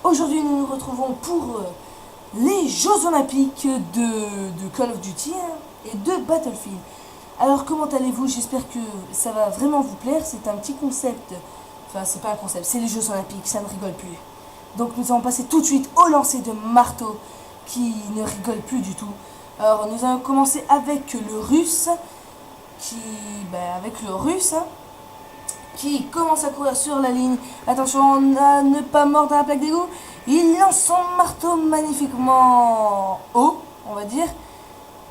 Aujourd'hui, nous nous retrouvons pour les Jeux Olympiques de Call of Duty et de Battlefield. Alors, comment allez-vous? J'espère que ça va vraiment vous plaire. C'est un petit concept. Enfin, c'est pas un concept, c'est les Jeux Olympiques, ça ne rigole plus. Donc, nous allons passer tout de suite au lancer de marteau qui ne rigole plus du tout. Alors, nous allons commencer avec le russe qui commence à courir sur la ligne. Attention à ne pas mordre à la plaque d'égout. Il lance son marteau magnifiquement haut, on va dire.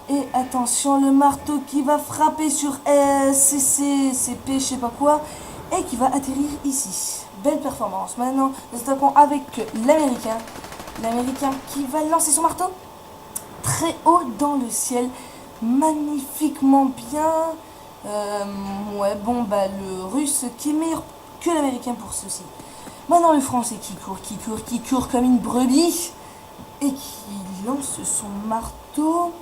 Et attention, le marteau qui va frapper sur CP, je sais pas quoi, et qui va atterrir ici. Belle performance. Maintenant, nous attaquons avec l'Américain. L'Américain qui va lancer son marteau très haut dans le ciel. Magnifiquement bien. Le russe qui est meilleur que l'américain pour ceci. Maintenant le français qui court comme une brebis et qui lance son marteau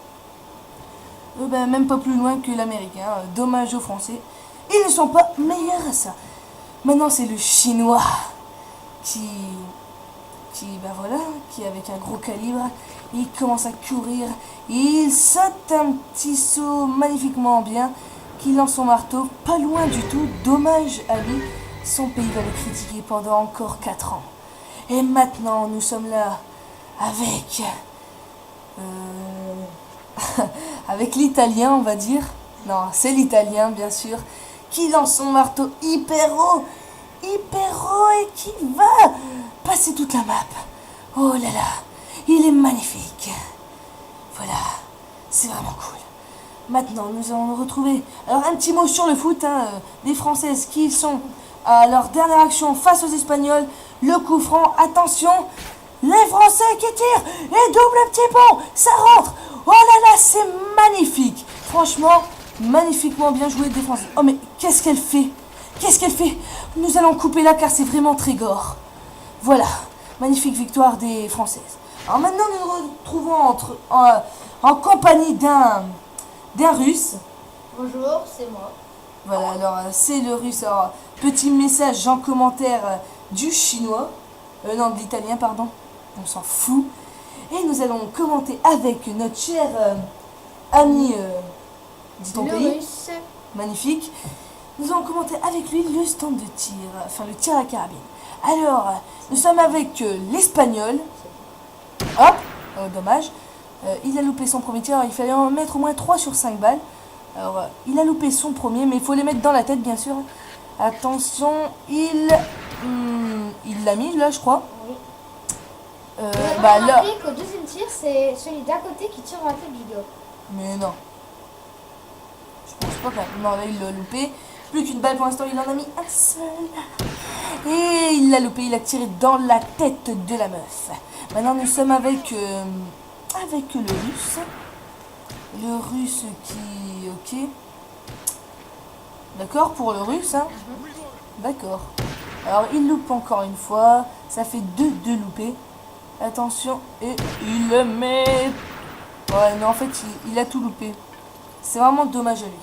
même pas plus loin que l'américain. Dommage aux français, ils ne sont pas meilleurs à ça. Maintenant c'est le chinois qui est avec un gros calibre. Il commence à courir, il saute un petit saut magnifiquement bien, qui lance son marteau, pas loin du tout, dommage à lui, son pays va le critiquer pendant encore 4 ans. Et maintenant, nous sommes là avec avec l'italien, on va dire. Non, c'est l'italien, bien sûr, qui lance son marteau hyper haut, et qui va passer toute la map. Oh là là, il est magnifique. Voilà, c'est vraiment cool. Maintenant, nous allons nous retrouver. Alors, un petit mot sur le foot, des Françaises qui sont à leur dernière action face aux Espagnols. Le coup franc, attention, les Français qui tirent, et double petit pont, ça rentre. Oh là là, c'est magnifique. Franchement, magnifiquement bien joué des Français. Oh mais qu'est-ce qu'elle fait? Nous allons couper là car c'est vraiment très gore. Voilà, magnifique victoire des Françaises. Alors maintenant, nous nous retrouvons en compagnie d'un russe. Bonjour, c'est moi. Voilà, alors c'est le russe. Alors, petit message en commentaire du chinois. Non, de l'italien, pardon. On s'en fout. Et nous allons commenter avec notre cher ami dit ton Le pays. russe. Magnifique. Nous allons commenter avec lui le stand de tir, enfin le tir à carabine. Alors, nous sommes avec l'espagnol. Hop, dommage. Il a loupé son premier tir, alors il fallait en mettre au moins 3 sur 5 balles. Alors, il a loupé son premier, mais il faut les mettre dans la tête, bien sûr. Attention, il l'a mis, là, je crois. Oui. Là... qu'au deuxième tir, c'est celui d'à côté qui tire dans la tête du gars. Mais non. Je pense pas quand même. Non, là, il l'a loupé. Plus qu'une balle pour l'instant, il en a mis un seul. Et il l'a loupé, il a tiré dans la tête de la meuf. Maintenant, nous sommes avec le russe. Le russe qui... Ok. D'accord, pour le russe, hein. D'accord. Alors, il loupe encore une fois. Ça fait 2 loupés. Attention. Et il le met... Ouais, mais en fait, il a tout loupé. C'est vraiment dommage à lui.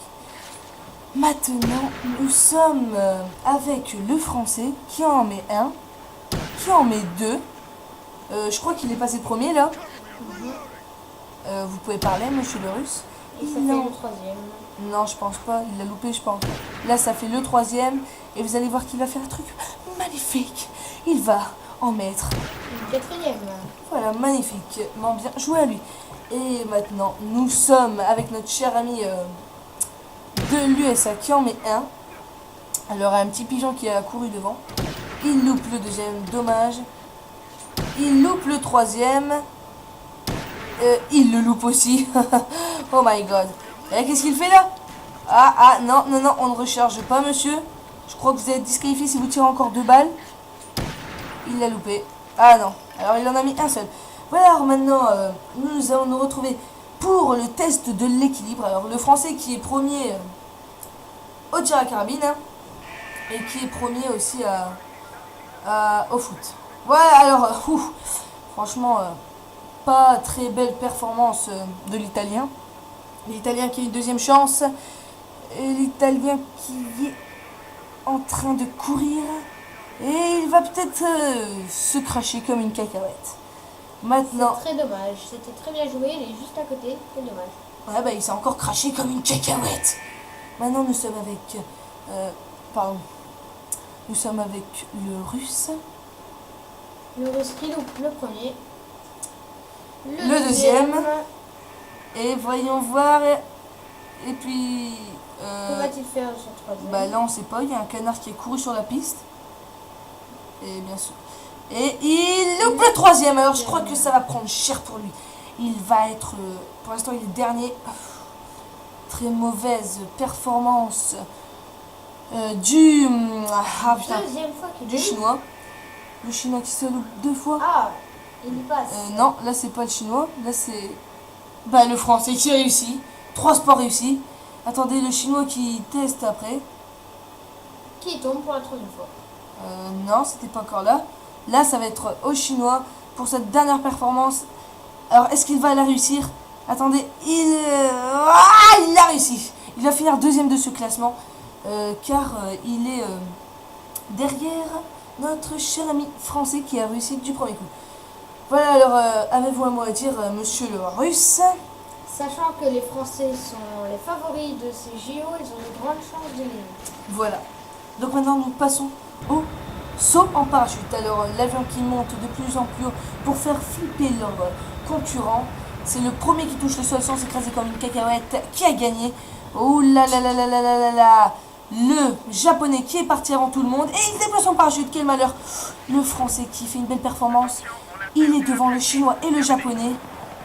Maintenant, nous sommes avec le français qui en met 1. Qui en met 2. Je crois qu'il est passé premier, là. Vous pouvez parler, monsieur le russe. Et ça fait le troisième. Non, je pense pas. Il l'a loupé, je pense. Là, ça fait le troisième. Et vous allez voir qu'il va faire un truc magnifique. Il va en mettre. Le quatrième. Voilà, magnifiquement bien joué à lui. Et maintenant, nous sommes avec notre cher ami de l'USA qui en met 1. Alors, un petit pigeon qui a couru devant. Il loupe le deuxième, dommage. Il loupe le troisième. Il le loupe aussi. Oh my god. Et qu'est-ce qu'il fait là? Non, on ne recharge pas, monsieur. Je crois que vous êtes disqualifié si vous tirez encore 2 balles. Il l'a loupé. Ah non. Alors il en a mis un seul. Voilà, alors maintenant, nous allons nous retrouver pour le test de l'équilibre. Alors le français qui est premier au tir à carabine, et qui est premier aussi au foot. Voilà, alors, franchement... pas très belle performance de l'italien. L'italien qui a une deuxième chance. Et l'italien qui est en train de courir. Et il va peut-être se cracher comme une cacahuète. Maintenant... Très dommage. C'était très bien joué. Il est juste à côté. C'est dommage. Ouais, bah il s'est encore craché comme une cacahuète. Maintenant, nous sommes avec... pardon. Nous sommes avec le russe. Le russe qui loupe le premier. Le deuxième. Et voyons voir. Et puis... Que va-t-il faire sur le troisième? bah là, on sait pas. Il y a un canard qui est couru sur la piste. Et bien sûr. Et il loupe le troisième. Alors, je crois que ça va prendre cher pour lui. Il va être... pour l'instant, il est dernier. Très mauvaise performance du... ah putain. Deuxième fois qu'il Du chinois. Le chinois qui se loupe 2 fois. Ah, il y passe. Non, là c'est pas le chinois. Là c'est... bah le français qui réussit. 3 sports réussis. Attendez, le chinois qui teste après. Qui tombe pour la troisième fois. Non, c'était pas encore là. Là, ça va être au chinois pour cette dernière performance. Alors, est-ce qu'il va la réussir? Attendez, il l'a réussi. Il va finir deuxième de ce classement. Car il est derrière notre cher ami français qui a réussi du premier coup. Voilà, alors avez-vous un mot à dire, monsieur le russe? Sachant que les Français sont les favoris de ces JO, ils ont de grandes chances de gagner. Voilà. Donc maintenant, nous passons au saut en parachute. Alors, l'avion qui monte de plus en plus haut pour faire flipper leurs concurrents. C'est le premier qui touche le sol sans s'écraser comme une cacahuète qui a gagné. Oh là là là là là là là là. Le japonais qui est parti avant tout le monde. Et il déploie son parachute. Quel malheur. Le français qui fait une belle performance. Il est devant le chinois et le japonais.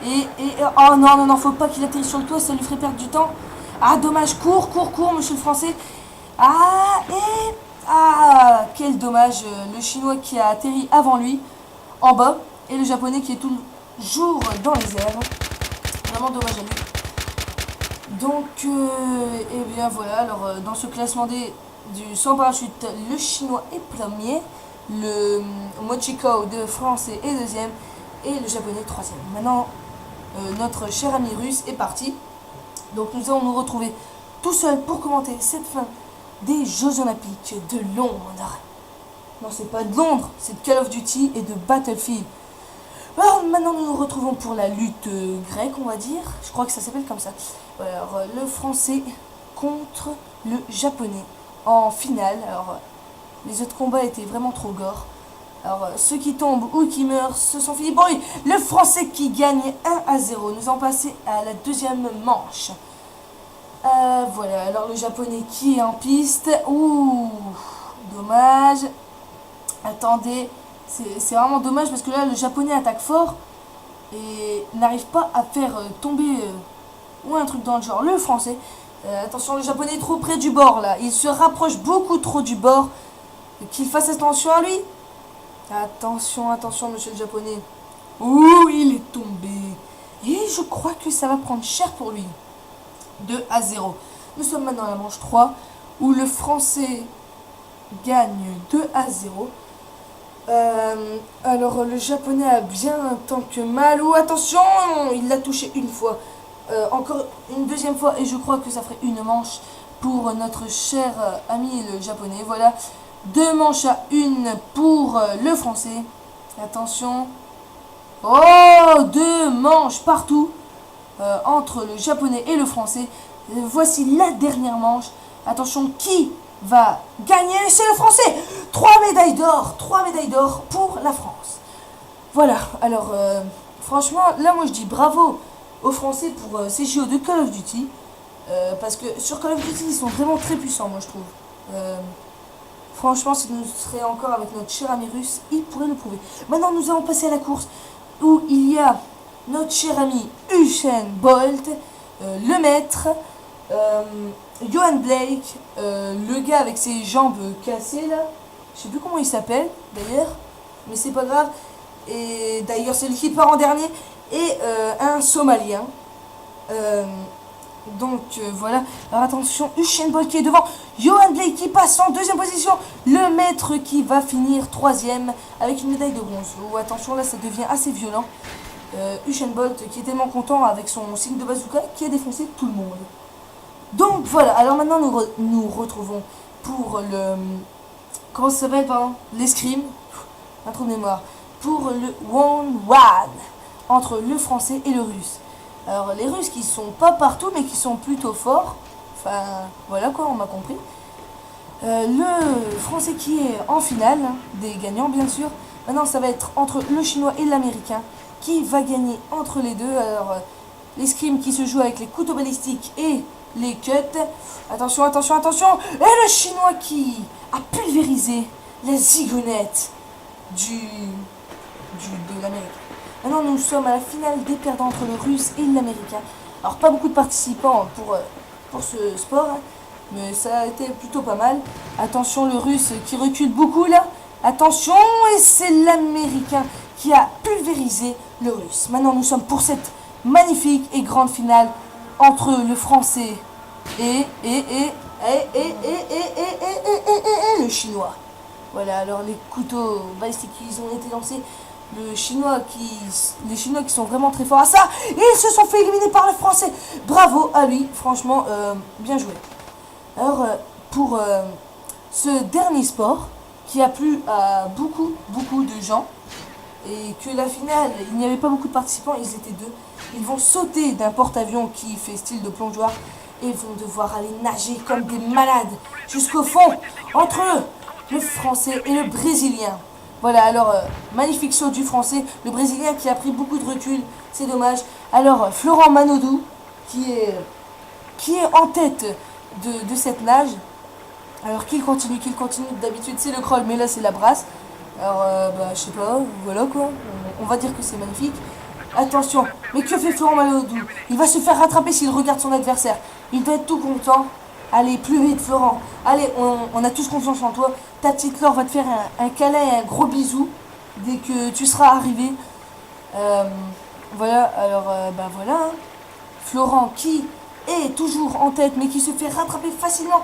Oh non, non, non, faut pas qu'il atterrisse sur le toit, ça lui ferait perdre du temps. Ah, dommage, cours, monsieur le français. Quel dommage, le chinois qui a atterri avant lui, en bas, et le japonais qui est toujours dans les airs. Vraiment dommage à lui. Donc, et bien voilà, alors dans ce classement du sans parachute, le chinois est premier, le Mochiko de français est deuxième, et le japonais troisième. Maintenant, notre cher ami russe est parti. Donc nous allons nous retrouver tout seuls pour commenter cette fin des Jeux Olympiques de Londres. Non, c'est pas de Londres, c'est de Call of Duty et de Battlefield. Alors maintenant nous nous retrouvons pour la lutte grecque, on va dire. Je crois que ça s'appelle comme ça. Alors le français contre le japonais en finale. Alors les autres combats étaient vraiment trop gore. Alors, ceux qui tombent ou qui meurent, ce sont finis pour lui. Le français qui gagne 1-0. Nous allons passer à la deuxième manche. Voilà, alors le japonais qui est en piste. Ouh, dommage. Attendez, c'est vraiment dommage parce que là, le japonais attaque fort et n'arrive pas à faire tomber ou un truc dans le genre. Le français, attention, le japonais est trop près du bord là. Il se rapproche beaucoup trop du bord. Qu'il fasse attention à lui. Attention, attention, monsieur le japonais. Ouh, il est tombé. Et je crois que ça va prendre cher pour lui. 2-0. Nous sommes maintenant à la manche 3, où le français gagne 2-0. Alors, le japonais a bien tant que mal. Ouh, attention, il l'a touché une fois. Encore une deuxième fois, et je crois que ça ferait une manche pour notre cher ami le japonais. Voilà. 2 manches à 1 pour le français. Attention. Oh, 2 manches partout entre le japonais et le français. Voici la dernière manche. Attention, qui va gagner? C'est le français. 3 médailles d'or. 3 médailles d'or pour la France. Voilà. Alors, franchement, là, moi, je dis bravo aux Français pour ces JO de Call of Duty. Parce que sur Call of Duty, ils sont vraiment très puissants, moi, je trouve. Franchement, si nous serions encore avec notre cher ami russe, il pourrait le prouver. Maintenant, nous allons passer à la course où il y a notre cher ami Usain Bolt, le maître, Yohan Blake, le gars avec ses jambes cassées là. Je sais plus comment il s'appelle d'ailleurs, mais c'est pas grave. Et d'ailleurs, c'est lui qui part en dernier. Et un Somalien. Donc voilà, alors attention, Usain Bolt qui est devant, Yohan Blake qui passe en deuxième position, le maître qui va finir troisième avec une médaille de bronze. Oh, attention, là ça devient assez violent. Usain Bolt qui est tellement content avec son signe de bazooka qui a défoncé tout le monde. Donc voilà, alors maintenant nous retrouvons pour comment ça s'appelle, pardon, l'escrime, un trou de mémoire, pour le one entre le français et le russe. Alors les Russes qui sont pas partout mais qui sont plutôt forts, enfin voilà quoi, on m'a compris. Le français qui est en finale, des gagnants bien sûr. Maintenant ça va être entre le chinois et l'américain. Qui va gagner entre les deux? Alors l'escrime qui se joue avec les couteaux balistiques et les cuts. Attention, attention, attention. Et le chinois qui a pulvérisé la zigounette de l'Amérique. Maintenant, nous sommes à la finale des perdants entre le russe et l'américain. Alors, pas beaucoup de participants pour ce sport, hein, mais ça a été plutôt pas mal. Attention, le russe qui recule beaucoup là. Attention, et c'est l'américain qui a pulvérisé le russe. Maintenant, nous sommes pour cette magnifique et grande finale entre le français et le chinois. Voilà, alors les couteaux balistiques ils ont été lancés. Les Chinois qui sont vraiment très forts à ça. Et ils se sont fait éliminer par le français. Bravo à lui, franchement, bien joué. Alors, pour ce dernier sport, qui a plu à beaucoup de gens, et que la finale, il n'y avait pas beaucoup de participants, ils étaient deux. Ils vont sauter d'un porte-avions qui fait style de plongeoir et vont devoir aller nager comme des malades jusqu'au fond, entre eux, le français et le brésilien. Voilà, alors, magnifique saut du français, le brésilien qui a pris beaucoup de recul, c'est dommage. Alors, Florent Manodou, qui est en tête de cette nage. Alors, qu'il continue, d'habitude c'est le crawl, mais là c'est la brasse. Alors, je sais pas, voilà quoi, on va dire que c'est magnifique. Attention, mais que fait Florent Manodou? Il va se faire rattraper s'il regarde son adversaire. Il doit être tout content. Allez, plus vite Florent. Allez, on a tous confiance en toi. Ta petite Laure va te faire un câlin et un gros bisou dès que tu seras arrivé. Voilà, alors voilà. Hein. Florent qui est toujours en tête mais qui se fait rattraper facilement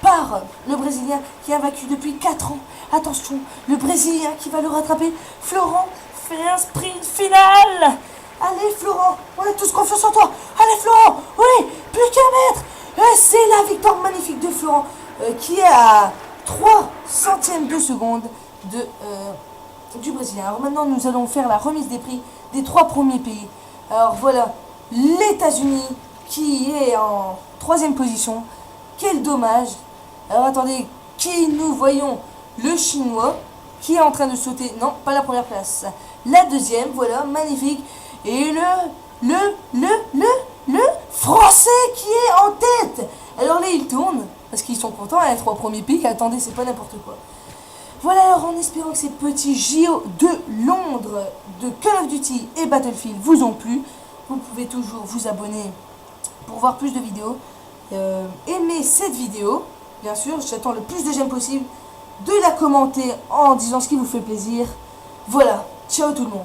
par le Brésilien qui a vaincu depuis 4 ans. Attention, le Brésilien qui va le rattraper. Florent fait un sprint final. Allez Florent, on a tous confiance en toi. Allez Florent, oui, plus qu'un mètre. C'est la victoire magnifique de Florent qui est à 3 centièmes de seconde du Brésilien. Alors maintenant nous allons faire la remise des prix des 3 premiers pays. Alors voilà, les États-Unis qui est en 3e position. Quel dommage. Alors attendez, qui nous voyons? Le chinois qui est en train de sauter. Non, pas la première place. La 2e, voilà, magnifique. Et le français qui est en tête. Alors là, ils tournent, parce qu'ils sont contents, les 3 premiers pays. Attendez, c'est pas n'importe quoi. Voilà, alors en espérant que ces petits JO de Londres, de Call of Duty et Battlefield vous ont plu, vous pouvez toujours vous abonner pour voir plus de vidéos. Aimez cette vidéo, bien sûr, j'attends le plus de j'aime possible, de la commenter en disant ce qui vous fait plaisir. Voilà, ciao tout le monde.